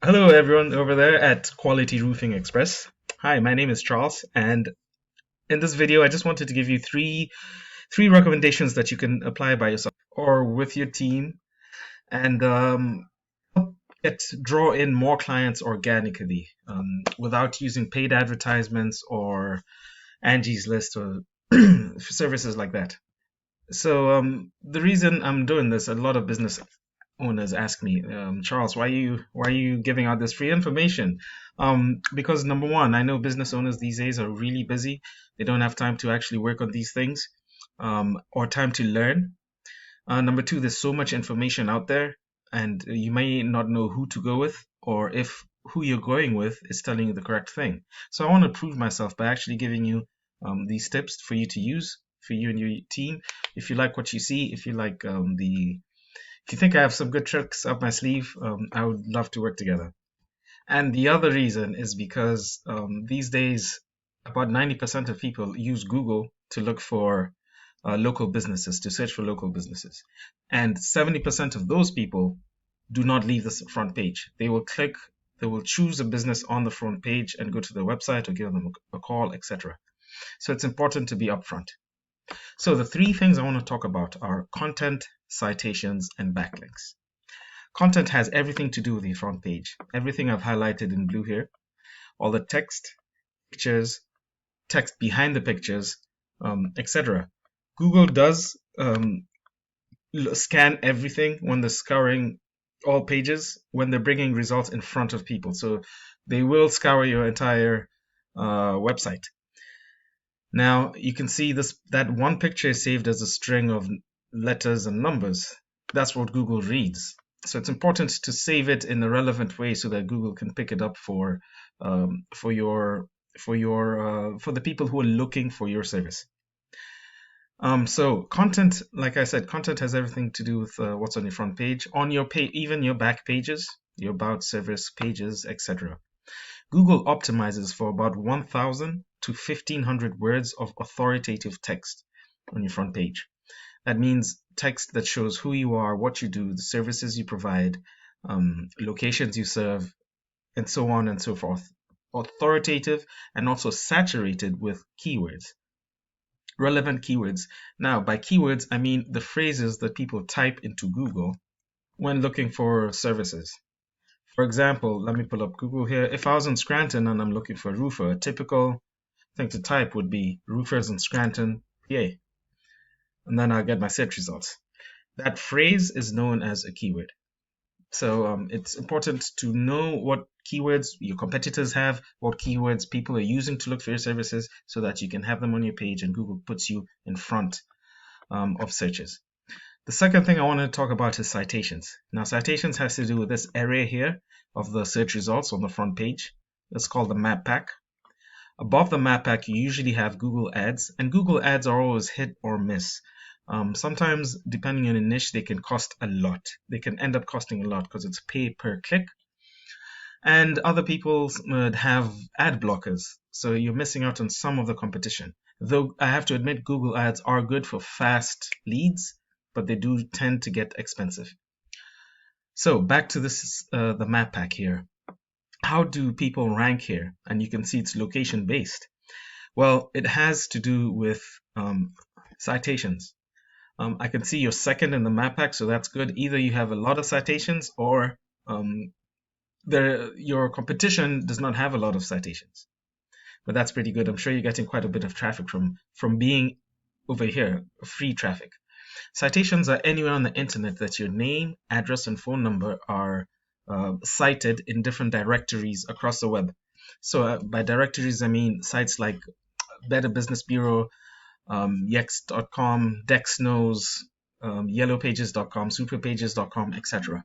Hello, everyone over there at Quality Roofing Express. Hi, my name is Charles, and in this video, I just wanted to give you three recommendations that you can apply by yourself or with your team, and draw in more clients organically without using paid advertisements or Angie's List or services like that. So the reason I'm doing this, a lot of business owners ask me, Charles, why are you giving out this free information? Because number one, I know business owners these days are really busy. They don't have time to actually work on these things, or time to learn. Number two, there's so much information out there, and you may not know who to go with, or if who you're going with is telling you the correct thing. So I want to prove myself by actually giving you these tips for you to use for you and your team. If you like what you see, if you like if you think I have some good tricks up my sleeve, I would love to work together. And the other reason is because these days, about 90% of people use Google to look for local businesses, to search for local businesses. And 70% of those people do not leave the front page. They will choose a business on the front page and go to their website or give them a call, etc. So it's important to be upfront. So the three things I want to talk about are content, citations, and backlinks. Content has everything to do with your front page. Everything I've highlighted in blue here, all the text, pictures, text behind the pictures, etc. Google does scan everything when they're scouring all pages, when they're bringing results in front of people. So they will scour your entire website. Now you can see that one picture is saved as a string of letters and numbers. That's what Google reads. So it's important to save it in a relevant way so that Google can pick it up for the people who are looking for your service. So content, like I said, content has everything to do with what's on your front page, on your page, even your back pages, your about service pages, etc. Google optimizes for about 1,000 to 1,500 words of authoritative text on your front page. That means text that shows who you are, what you do, the services you provide, locations you serve, and so on and so forth. Authoritative and also saturated with keywords, relevant keywords. Now, by keywords, I mean the phrases that people type into Google when looking for services. For example, let me pull up Google here. If I was in Scranton and I'm looking for a roofer, a typical thing to type would be roofers in Scranton, PA. And then I'll get my search results. That phrase is known as a keyword. So it's important to know what keywords your competitors have, what keywords people are using to look for your services, so that you can have them on your page and Google puts you in front of searches. The second thing I want to talk about is citations. Now, citations has to do with this area here of the search results on the front page. It's called the map pack. Above the map pack, you usually have Google ads, and Google ads are always hit or miss. Sometimes, depending on a niche, they can cost a lot. They can end up costing a lot because it's pay per click. And other people have ad blockers, so you're missing out on some of the competition. Though I have to admit, Google ads are good for fast leads, but they do tend to get expensive. So back to this, the map pack here. How do people rank here? And you can see it's location based. Well, it has to do with citations. I can see you're second in the map pack, so that's good. Either you have a lot of citations or your competition does not have a lot of citations. But that's pretty good. I'm sure you're getting quite a bit of traffic from being over here, free traffic. Citations are anywhere on the internet that your name, address, and phone number are cited in different directories across the web. So by directories, I mean sites like Better Business Bureau, Yext.com, DexKnows, YellowPages.com, SuperPages.com, etc.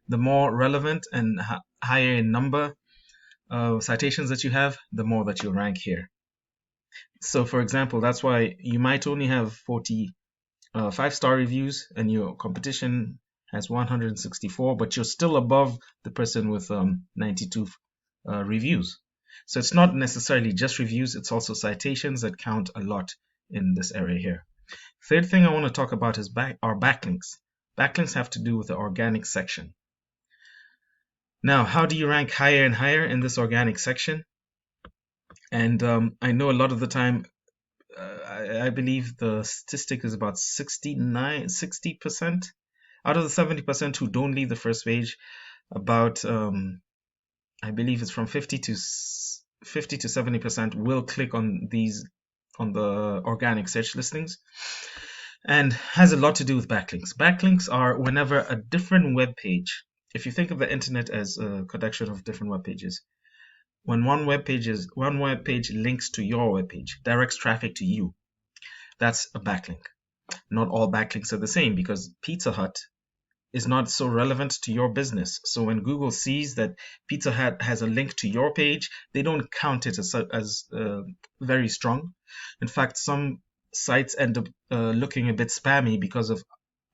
The more relevant and higher in number citations that you have, the more that you'll rank here. So for example, that's why you might only have 40 5-star reviews and your competition has 164, but you're still above the person with 92 reviews. So it's not necessarily just reviews, it's also citations that count a lot in this area here. Third thing I want to talk about is backlinks. Backlinks have to do with the organic section. Now, how do you rank higher and higher in this organic section? And I know a lot of the time, I believe the statistic is about 60% out of the 70% who don't leave the first page. About I believe it's from 50 to 70% will click on the organic search listings, and has a lot to do with backlinks. Backlinks are whenever a different web page, if you think of the internet as a collection of different web pages, when one web page links to your web page, directs traffic to you, that's a backlink. Not all backlinks are the same, because Pizza Hut is not so relevant to your business. So when Google sees that Pizza Hut has a link to your page, they don't count it as very strong. In fact, some sites end up looking a bit spammy because of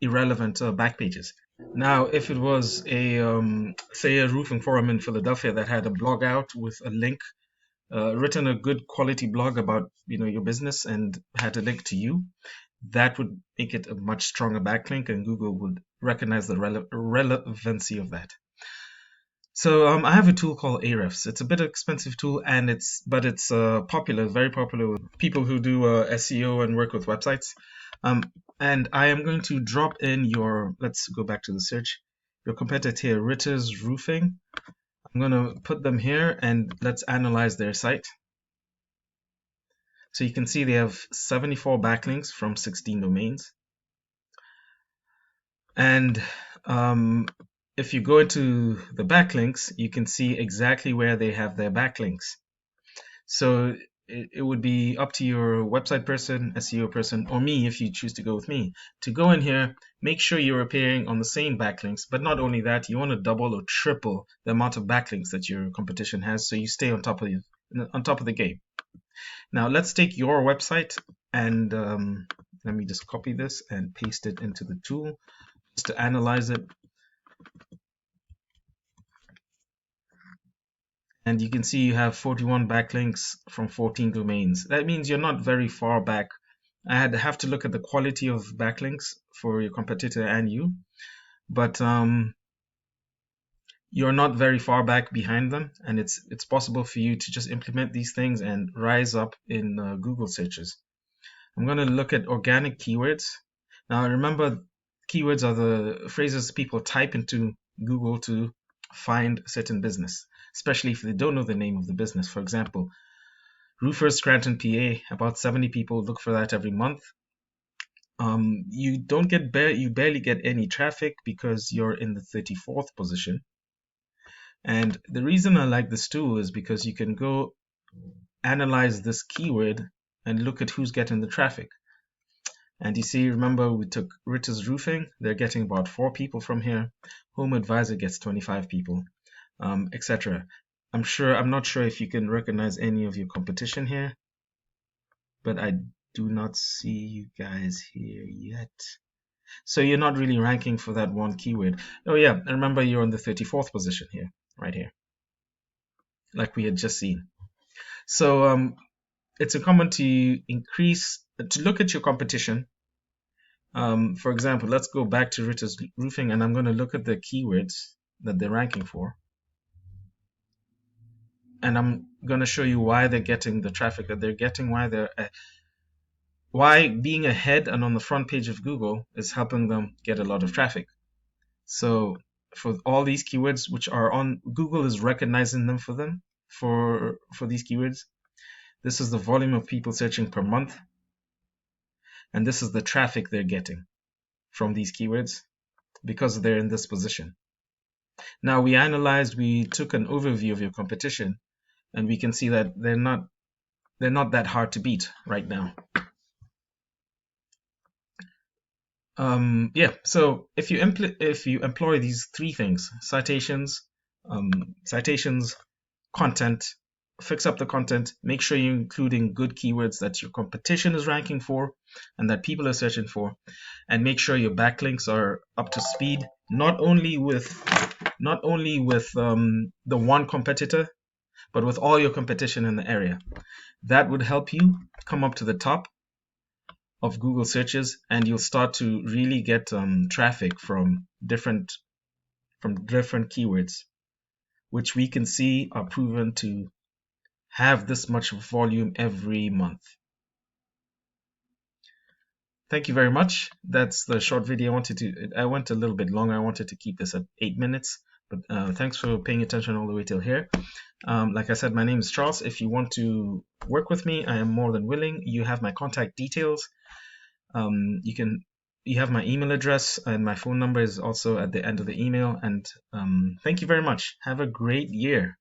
irrelevant back pages. Now, if it was say a roofing forum in Philadelphia that had a blog out with a link, written a good quality blog about your business and had a link to you, that would make it a much stronger backlink, and Google would recognize the relevancy of that. So I have a tool called Ahrefs. It's a bit expensive tool, and it's popular, very popular with people who do SEO and work with websites. And I am going to drop in let's go back to the search, your competitor here, Ritter's Roofing. I'm going to put them here, and let's analyze their site. So you can see they have 74 backlinks from 16 domains. And if you go into the backlinks, you can see exactly where they have their backlinks. So it would be up to your website person, SEO person, or me, if you choose to go with me, to go in here, make sure you're appearing on the same backlinks. But not only that, you want to double or triple the amount of backlinks that your competition has, so you stay on top of the game. Now let's take your website, and let me just copy this and paste it into the tool just to analyze it. And you can see you have 41 backlinks from 14 domains. That means you're not very far back. I have to look at the quality of backlinks for your competitor and you, but you're not very far back behind them, and it's possible for you to just implement these things and rise up in Google searches. I'm going to look at organic keywords. Now remember, keywords are the phrases people type into Google to find a certain business, especially if they don't know the name of the business. For example, Roofers Scranton, PA, about 70 people look for that every month. You barely get any traffic because you're in the 34th position. And the reason I like this tool is because you can go analyze this keyword and look at who's getting the traffic. And you see, remember, we took Ritter's Roofing. They're getting about 4 people from here. Home Advisor gets 25 people, etc. I'm not sure if you can recognize any of your competition here, but I do not see you guys here yet. So you're not really ranking for that one keyword. Oh yeah, and remember, you're on the 34th position here, right here, like we had just seen. So it's incumbent to look at your competition. For example, let's go back to Ritter's Roofing, and I'm going to look at the keywords that they're ranking for. And I'm going to show you why they're getting the traffic that they're getting, why being ahead and on the front page of Google is helping them get a lot of traffic. So for all these keywords which are on, Google is recognizing them for these keywords. This is the volume of people searching per month, and this is the traffic they're getting from these keywords because they're in this position. Now we took an overview of your competition, and we can see that they're not that hard to beat right now. So if you employ these 3 things: citations, content, fix up the content, make sure you're including good keywords that your competition is ranking for and that people are searching for, and make sure your backlinks are up to speed, not only with the one competitor, but with all your competition in the area. That would help you come up to the top of Google searches, and you'll start to really get traffic from different keywords. which we can see are proven to have this much volume every month. Thank you very much. That's the short video I went a little bit longer. I wanted to keep this at 8 minutes, but thanks for paying attention all the way till here. Like I said, my name is Charles. If you want to work with me, I am more than willing. You have my contact details. You have my email address, and my phone number is also at the end of the email. And thank you very much. Have a great year.